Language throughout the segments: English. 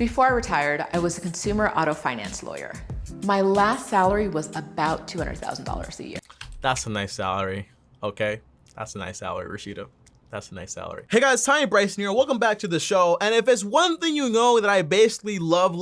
Before I retired, I was a consumer auto finance lawyer. My last salary was about $200,000 a year. That's a nice salary, okay? That's a nice salary, Rashida. That's a nice salary. Hey guys, Tiny Bryson here. Welcome back to the show. And if it's one thing you know that I basically love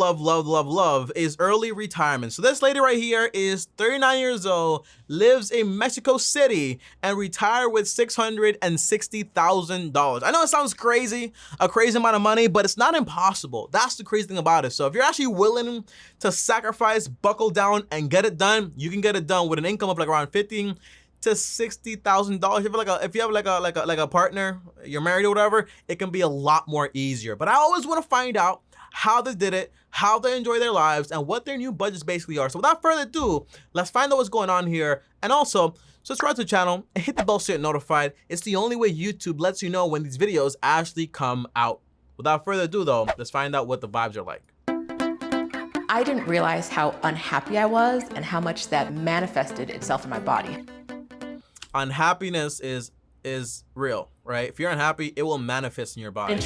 is early retirement. So this lady right here is 39 years old, lives in Mexico City, and retired with $660,000. I know it sounds crazy, a crazy amount of money, but it's not impossible. That's the crazy thing about it. So if you're actually willing to sacrifice, buckle down, and get it done, you can get it done with an income of like around $50,000 to $60,000. If you have like a partner, you're married or whatever, it can be a lot more easier. But I always want to find out how they did it, how they enjoy their lives, and what their new budgets basically are. So without further ado, let's find out what's going on here. And also, subscribe to the channel and hit the bell so you're notified. It's the only way YouTube lets you know when these videos actually come out. Without further ado though, let's find out what the vibes are like. I didn't realize how unhappy I was and how much that manifested itself in my body. Unhappiness is real, right? If you're unhappy, it will manifest in your body.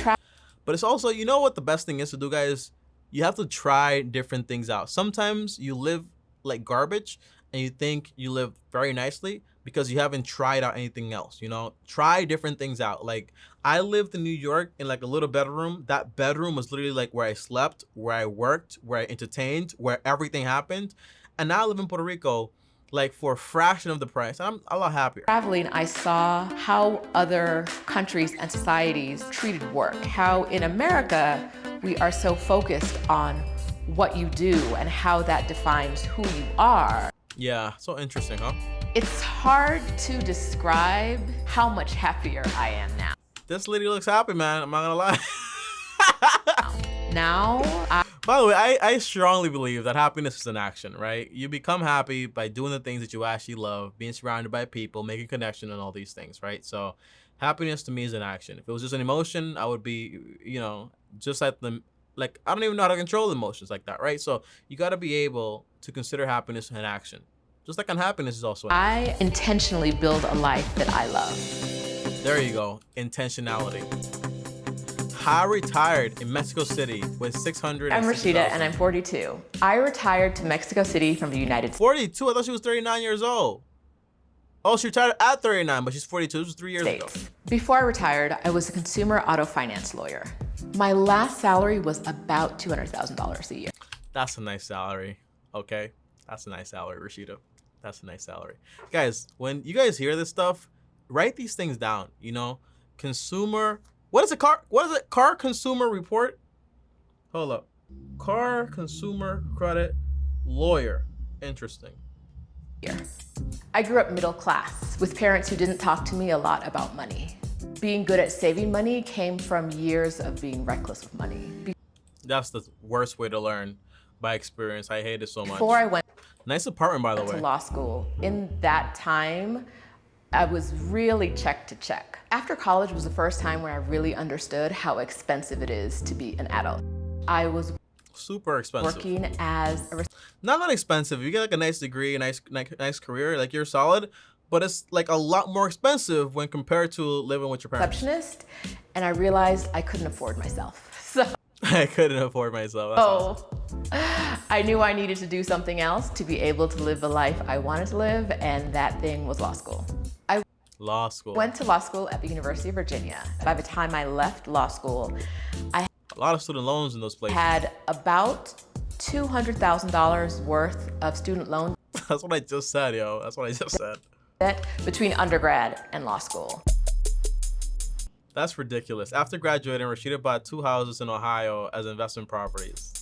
But it's also, you know what the best thing is to do, guys? You have to try different things out. Sometimes you live like garbage and you think you live very nicely because you haven't tried out anything else, you know? Try different things out. Like, I lived in New York in like a little bedroom. That bedroom was literally like where I slept, where I worked, where I entertained, where everything happened. And now I live in Puerto Rico, like for a fraction of the price. I'm a lot happier. Traveling, I saw how other countries and societies treated work. How in America, we are so focused on what you do and how that defines who you are. Yeah, so interesting, huh? It's hard to describe how much happier I am now. This lady looks happy, man. I'm not gonna lie. By the way, I strongly believe that happiness is an action, right? You become happy by doing the things that you actually love, being surrounded by people, making connection and all these things, right? So happiness to me is an action. If it was just an emotion, I would be, you know, just like I don't even know how to control emotions like that, right? So you gotta be able to consider happiness an action. Just like unhappiness is also an action. I intentionally build a life that I love. There you go, intentionality. I retired in Mexico City with $660,000. I'm Rashida and I'm 42. I retired to Mexico City from the United States. 42? I thought she was 39 years old. Oh, she retired at 39, but she's 42. This was 3 years ago. Before I retired, I was a consumer auto finance lawyer. My last salary was about $200,000 a year. That's a nice salary, okay? That's a nice salary, Rashida. That's a nice salary. Guys, when you guys hear this stuff, write these things down, you know? What is it? Car consumer report? Hold up. Car consumer credit lawyer. Interesting. I grew up middle class with parents who didn't talk to me a lot about money. Being good at saving money came from years of being reckless with money. That's the worst way to learn, by experience. I hate it so much. Before I went nice apartment, by the way. To law school, in that time, I was really check to check. After college was the first time where I really understood how expensive it is to be an adult. I was super expensive. Working as a not that expensive. You get like a nice degree, a nice career, like you're solid, but it's like a lot more expensive when compared to living with your parents. Receptionist, and I realized I couldn't afford myself. So I couldn't afford myself. That's awesome. I knew I needed to do something else to be able to live the life I wanted to live, and that thing was law school. Law school. Went to law school at the University of Virginia. By the time I left law school, I had a lot of student loans in those places. Had about $200,000 worth of student loans. That's what I just said, yo. That's what I just said. Between undergrad and law school. That's ridiculous. After graduating, Rashida bought 2 houses in Ohio as investment properties.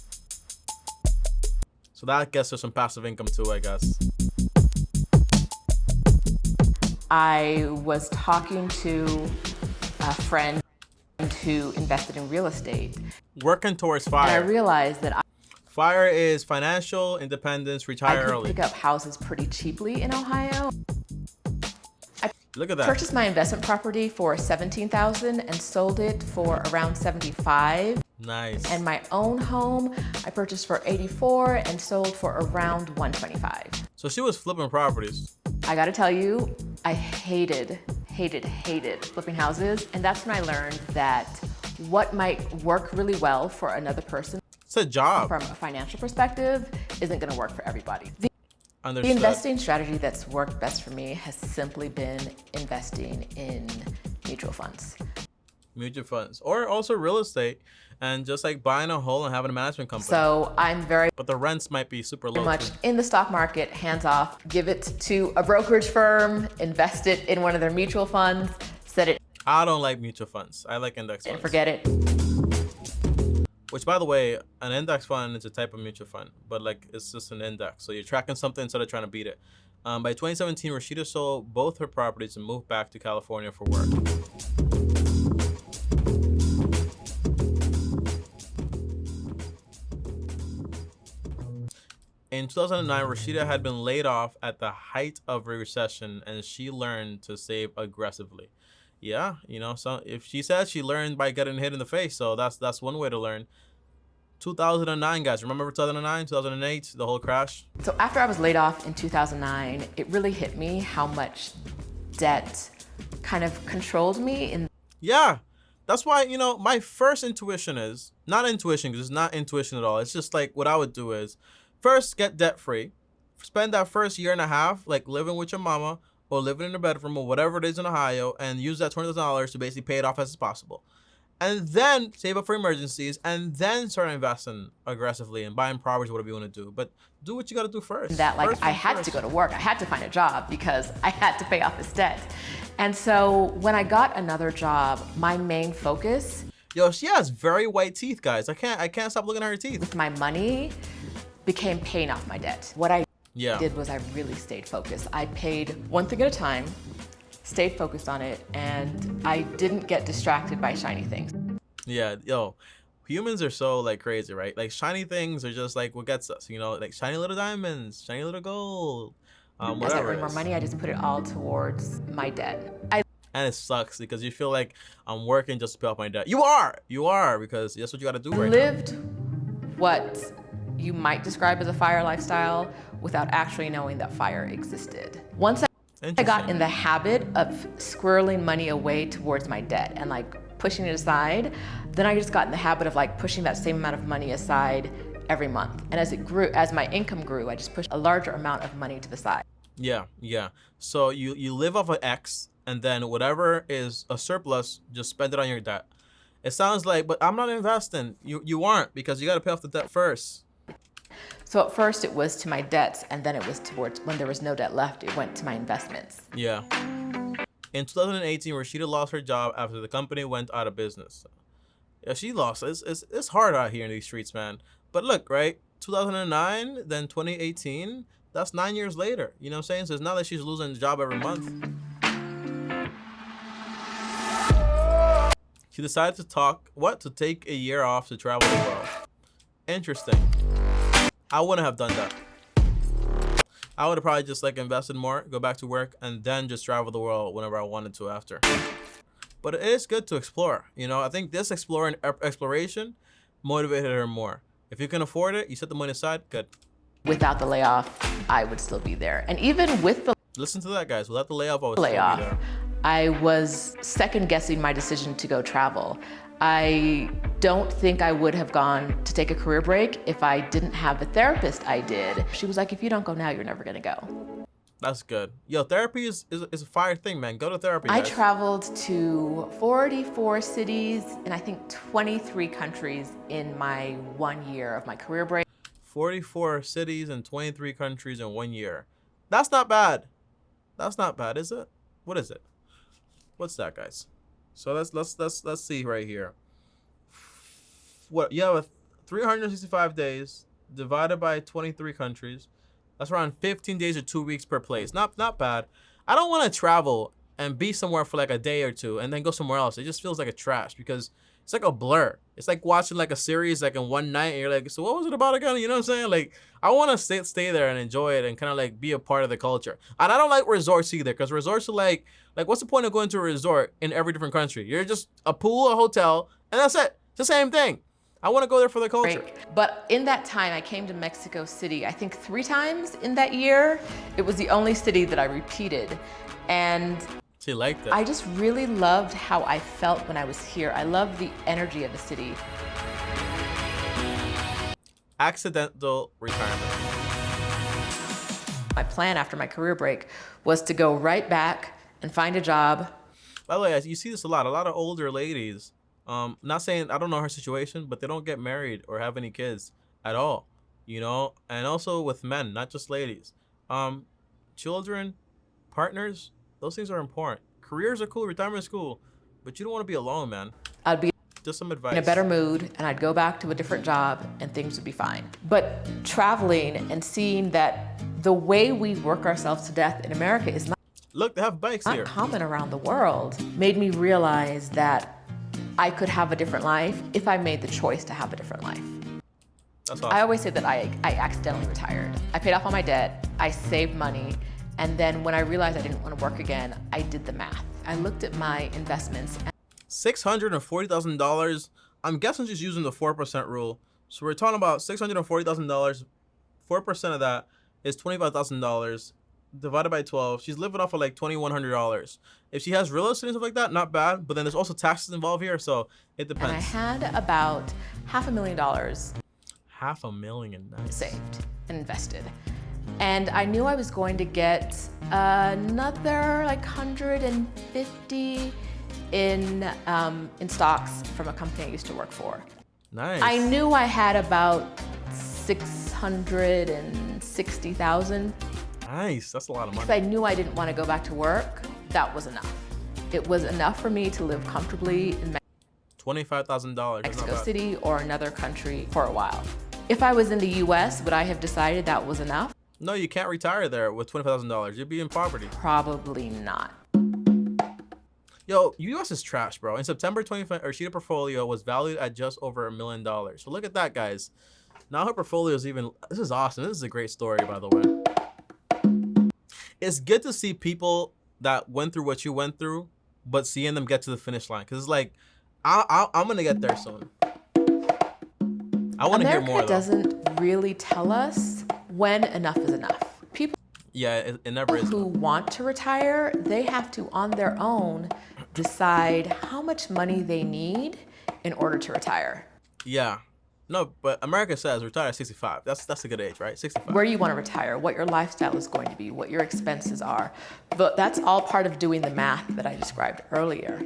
So that gets her some passive income too, I guess. I was talking to a friend who invested in real estate. Working towards FIRE. And I realized that FIRE is financial independence, retire early. I could pick up houses pretty cheaply in Ohio. Look at that. Purchased my investment property for $17,000 and sold it for around $75,000. Nice. And my own home, I purchased for $84,000 and sold for around $125,000. So she was flipping properties. I gotta tell you, I hated flipping houses. And that's when I learned that what might work really well for another person It's a job. from a financial perspective isn't going to work for everybody. The Understood. investing strategy that's worked best for me has simply been investing in mutual funds. Mutual funds, or also real estate, and just like buying a hole and having a management company. So I'm very But the rents might be super low much too. in the stock market, hands off. Give it to a brokerage firm, invest it in one of their mutual funds, set it I don't like mutual funds. I like index and funds. forget it. Which, by the way, an index fund is a type of mutual fund, but like it's just an index. So you're tracking something instead of trying to beat it. By 2017, Rashida sold both her properties and moved back to California for work. In 2009, Rashida had been laid off at the height of a recession, and she learned to save aggressively. Yeah, you know, so if she said she learned by getting hit in the face, so that's one way to learn. 2009, guys, remember 2009, 2008, the whole crash? So after I was laid off in 2009, it really hit me how much debt kind of controlled me. Yeah, that's why, you know, my first intuition is, not intuition, because it's not intuition at all. It's just like what I would do is, first, get debt free. Spend that first year and a half, like living with your mama or living in a bedroom or whatever it is in Ohio, and use that $20,000 to basically pay it off as possible. And then save up for emergencies, and then start investing aggressively and buying properties, whatever you want to do. But do what you got to do first. That like First I thing had first. to go to work. I had to find a job because I had to pay off this debt. And so when I got another job, my main focus Yo, she has very white teeth, guys. I can't stop looking at her teeth. with my money became paying off my debt. What I Yeah. did was I really stayed focused. I paid one thing at a time, stayed focused on it, and I didn't get distracted by shiny things. Yeah, yo, humans are so like crazy, right? Like shiny things are just like what gets us, you know, like shiny little diamonds, shiny little gold, As I whatever. earned it more is. money, I just put it all towards my debt. And it sucks because you feel like I'm working just to pay off my debt. You are, because that's what you got to do right now. Lived what you might describe as a FIRE lifestyle without actually knowing that FIRE existed. Once I got in the habit of squirreling money away towards my debt and like pushing it aside, then I just got in the habit of like pushing that same amount of money aside every month. And as it grew, as my income grew, I just pushed a larger amount of money to the side. Yeah. So you live off of X, and then whatever is a surplus, just spend it on your debt. It sounds like, but I'm not investing. You aren't, because you got to pay off the debt first. So at first it was to my debts, and then it was towards, when there was no debt left, it went to my investments. Yeah. In 2018, Rashida lost her job after the company went out of business. Yeah, she lost. It's hard out here in these streets, man. But look, right? 2009, then 2018. That's 9 years later. You know what I'm saying? So it's not like she's losing a job every month. She decided to take a year off to travel the world. Interesting. I wouldn't have done that. I would have probably just like invested more, go back to work, and then just travel the world whenever I wanted to after. But it is good to explore. You know, I think this exploration motivated her more. If you can afford it, you set the money aside, good. Without the layoff, I would still be there. And even with the Listen to that, guys. Without the layoff, I would still be layoff, there. I was second guessing my decision to go travel. I don't think I would have gone to take a career break if I didn't have the therapist I did. She was like, if you don't go now, you're never gonna go. That's good. Yo, therapy is a fire thing, man. Go to therapy, I guys. traveled to 44 cities and I think 23 countries in my 1 year of my career break. 44 cities and 23 countries in 1 year. That's not bad. That's not bad, is it? What is it? What's that, guys? So let's see right here. What you have 365 days divided by 23 countries. That's around 15 days or 2 weeks per place. Not bad. I don't want to travel and be somewhere for like a day or two and then go somewhere else. It just feels like a trash because it's like a blur. It's like watching like a series like in one night and you're like, so what was it about again? You know what I'm saying? Like I want to stay there and enjoy it and kind of like be a part of the culture. And I don't like resorts either because resorts are like what's the point of going to a resort in every different country? You're just a pool, a hotel, and that's it. It's the same thing. I want to go there for the culture. But in that time, I came to Mexico City, I think 3 times in that year. It was the only city that I repeated. And She liked it. I just really loved how I felt when I was here. I loved the energy of the city. Accidental retirement. My plan after my career break was to go right back and find a job. By the way, you see this a lot of older ladies, not saying, I don't know her situation, but they don't get married or have any kids at all, you know? And also with men, not just ladies. Children, partners, those things are important. Careers are cool, retirement is cool, but you don't want to be alone, man. I'd be Just some advice. in a better mood, and I'd go back to a different job and things would be fine. But traveling and seeing that the way we work ourselves to death in America is not Look, they have bikes here. common around the world made me realize that I could have a different life if I made the choice to have a different life. That's awesome. I always say that I accidentally retired. I paid off all my debt, I saved money, and then when I realized I didn't want to work again, I did the math. I looked at my investments. $640,000. I'm guessing she's using the 4% rule. So we're talking about $640,000. 4% of that is $25,000 divided by 12. She's living off of like $2,100. If she has real estate and stuff like that, not bad. But then there's also taxes involved here, so it depends. And I had about $500,000 $500,000, nice. saved and invested. And I knew I was going to get another like 150 in stocks from a company I used to work for. Nice. I knew I had about 660,000. Nice. That's a lot of money. Because I knew I didn't want to go back to work. That was enough. It was enough for me to live comfortably in $25,000. Mexico City or another country for a while. If I was in the US, would I have decided that was enough? No, you can't retire there with $25,000. You'd be in poverty. Probably not. Yo, US is trash, bro. In September 2020, her Sheeta portfolio was valued at just over $1 million. So look at that, guys. Now her portfolio is even, this is awesome. This is a great story, by the way. It's good to see people that went through what you went through, but seeing them get to the finish line. Because it's like, I'm going to get there soon. I want to hear more, though. America doesn't really tell us when enough is enough. People Yeah, it never is. who want to retire, they have to, on their own, decide how much money they need in order to retire. Yeah. No, but America says retire at 65. That's a good age, right? 65. Where you want to retire, what your lifestyle is going to be, what your expenses are. But that's all part of doing the math that I described earlier.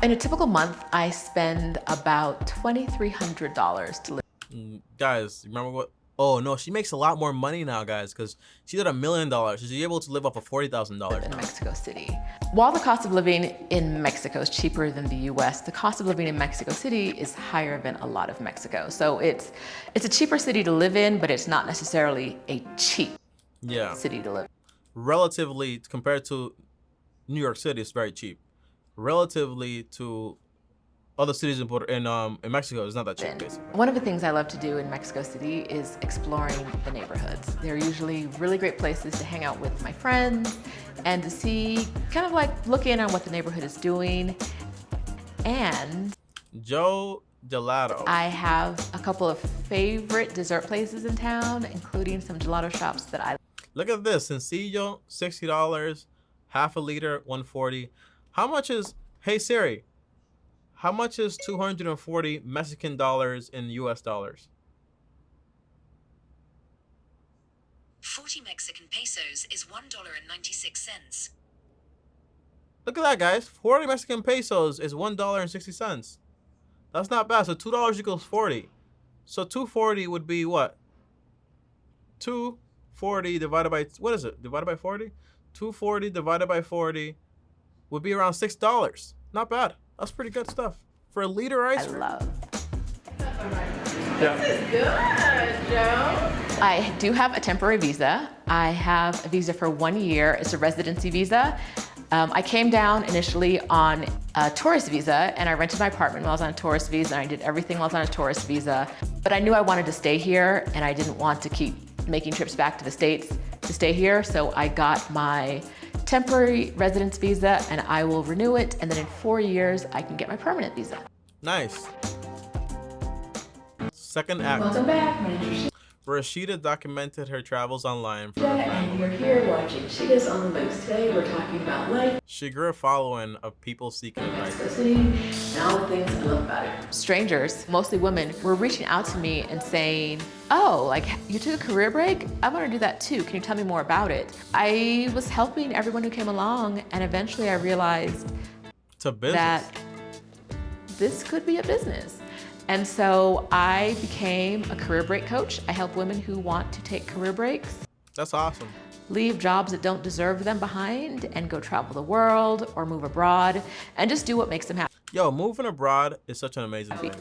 In a typical month, I spend about $2,300 to live. Guys, remember what? Oh, no, she makes a lot more money now, guys, because she's at $1 million. She's able to live off of $40,000 in now. Mexico City. While the cost of living in Mexico is cheaper than the US, the cost of living in Mexico City is higher than a lot of Mexico. So it's a cheaper city to live in, but it's not necessarily a cheap city to live in. Relatively, compared to New York City, it's very cheap. Relatively to other cities in Mexico, it's not that cheap, basically. One of the things I love to do in Mexico City is exploring the neighborhoods. They're usually really great places to hang out with my friends and to see, kind of like look in on what the neighborhood is doing. And Joe Gelato. I have a couple of favorite dessert places in town, including some gelato shops that I Look at this, Sencillo, $60, half a liter, $140. How much is, hey Siri, how much is 240 Mexican dollars in US dollars? 40 Mexican pesos is $1.96. Look at that, guys. 40 Mexican pesos is $1.60. That's not bad. So $2 equals 40. So 240 would be what? 240 divided by, what is it? Divided by 40? 240 divided by 40 would be around $6. Not bad. That's pretty good stuff. For a liter ice cream. love. Yeah. This is good, Joe. I do have a temporary visa. I have a visa for 1 year. It's a residency visa. I came down initially on a tourist visa, and I rented my apartment while I was on a tourist visa, and I did everything while I was on a tourist visa. But I knew I wanted to stay here, and I didn't want to keep making trips back to the States to stay here, so I got my temporary residence visa, and I will renew it, and then in 4 years, I can get my permanent visa. Nice. Second act. Welcome back, my name is Rashida documented her travels online for her And family. you're here watching Shiga's on the Moves. Today we're talking about life, She grew a following of people seeking advice. City, and all the things I love about it. Strangers, mostly women, were reaching out to me and saying, oh, like you took a career break? I want to do that too. Can you tell me more about it? I was helping everyone who came along, and eventually I realized It's a business. that this could be a business. And so I became a career break coach. I help women who want to take career breaks, That's awesome. leave jobs that don't deserve them behind, and go travel the world or move abroad and just do what makes them happy. Yo, moving abroad is such an amazing thing.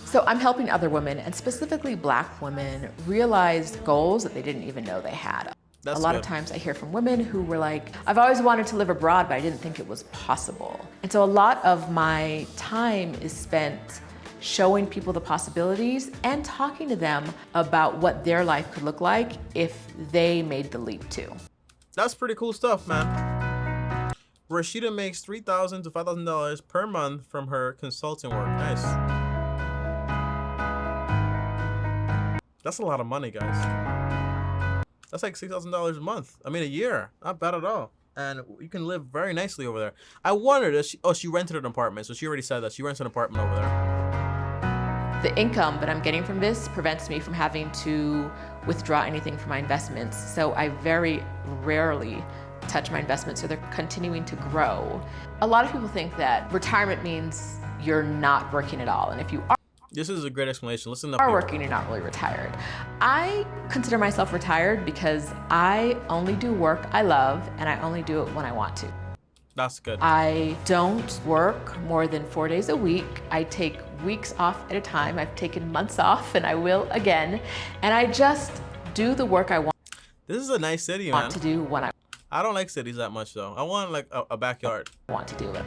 So I'm helping other women, and specifically Black women, realize goals that they didn't even know they had. That's a lot good. of times I hear from women who were like, I've always wanted to live abroad, but I didn't think it was possible. And so a lot of my time is spent showing people the possibilities and talking to them about what their life could look like if they made the leap too. That's pretty cool stuff, man. Rashida makes $3,000 to $5,000 per month from her consulting work. Nice. That's a lot of money, guys. That's like $6,000 a month. I mean, a year. Not bad at all. And you can live very nicely over there. I wondered if she rented an apartment. So she already said that she rents an apartment over there. The income that I'm getting from this prevents me from having to withdraw anything from my investments. So I very rarely touch my investments, so they're continuing to grow. A lot of people think that retirement means you're not working at all. And if you This is a great explanation. Listen up are here. working, you're not really retired. I consider myself retired because I only do work I love, and I only do it when I want to. That's good. I don't work more than 4 days a week. I take weeks off at a time. I've taken months off, and I will again. And I just do the work I This is a nice city, man. want to do when I don't like cities that much, though. I want like a backyard. I want to do it.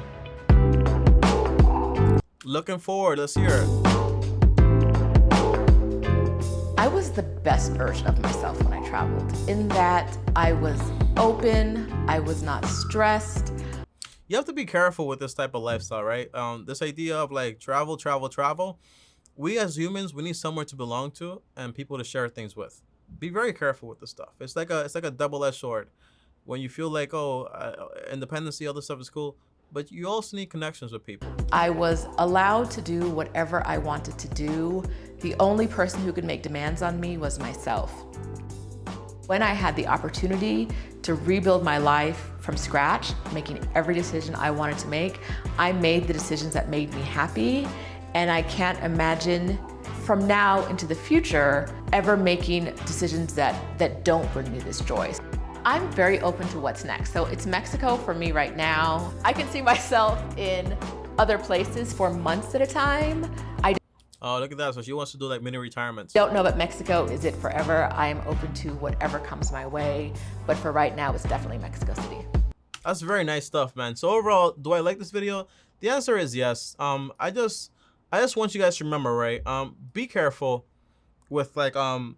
Looking forward. Let's hear it. I was the best version of myself when I traveled, in that I was open, I was not stressed. You have to be careful with this type of lifestyle, right? This idea of like travel. We as humans, we need somewhere to belong to and people to share things with. Be very careful with this stuff. It's like a double-edged sword. When you feel like, independency, all this stuff is cool, but you also need connections with people. I was allowed to do whatever I wanted to do. The only person who could make demands on me was myself. When I had the opportunity to rebuild my life from scratch, making every decision I wanted to make, I made the decisions that made me happy. And I can't imagine from now into the future ever making decisions that don't bring me this joy. I'm very open to what's next. So it's Mexico for me right now. I can see myself in other places for months at a time. Oh, look at that. So she wants to do like mini retirements. Don't know that Mexico is it forever. I am open to whatever comes my way, but for right now, it's definitely Mexico City. That's very nice stuff, man. So overall, do I like this video? The answer is yes. I just want you guys to remember, right? Be careful with like all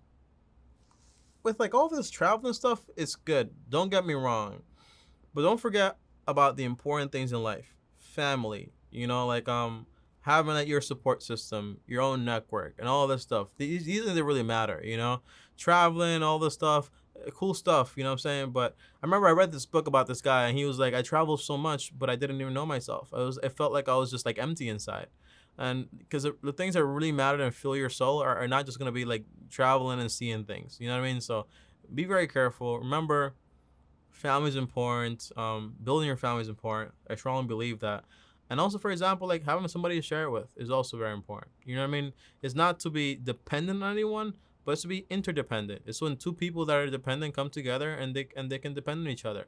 this traveling stuff. It's good. Don't get me wrong, but don't forget about the important things in life. Family, having like your support system, your own network, and all this stuff. These things that really matter, traveling, all this stuff, cool stuff, you know what I'm saying? But I remember I read this book about this guy, and he was like, I traveled so much, but I didn't even know myself. It felt like I was just like empty inside. And because the things that really matter and fill your soul are not just gonna be like traveling and seeing things, you know what I mean? So be very careful. Remember, family is important. Building your family is important. I strongly believe that. And also, for example, like having somebody to share it with is also very important. You know what I mean? It's not to be dependent on anyone, but it's to be interdependent. It's when two people that are dependent come together and they can depend on each other.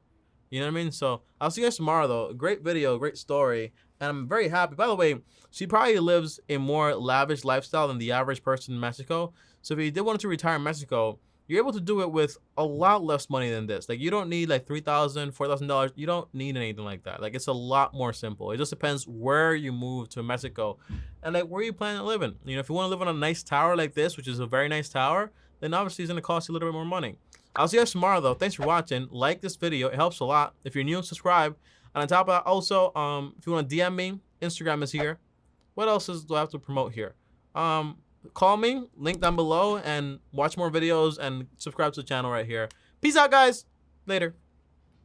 You know what I mean? So I'll see you guys tomorrow, though. Great video, great story. And I'm very happy. By the way, she probably lives a more lavish lifestyle than the average person in Mexico. So if you did want to retire in Mexico, you're able to do it with a lot less money than this. Like, you don't need like $3,000, $4,000. You don't need anything like that. Like, it's a lot more simple. It just depends where you move to Mexico and like where you plan on living. If you want to live in a nice tower like this, which is a very nice tower, then obviously it's going to cost you a little bit more money. I'll see you guys tomorrow, though. Thanks for watching. Like this video. It helps a lot. If you're new, subscribe. And on top of that, also, if you want to DM me, Instagram is here. What else do I have to promote here? call me, link down below, and watch more videos and subscribe to the channel right here. Peace out, guys. Later.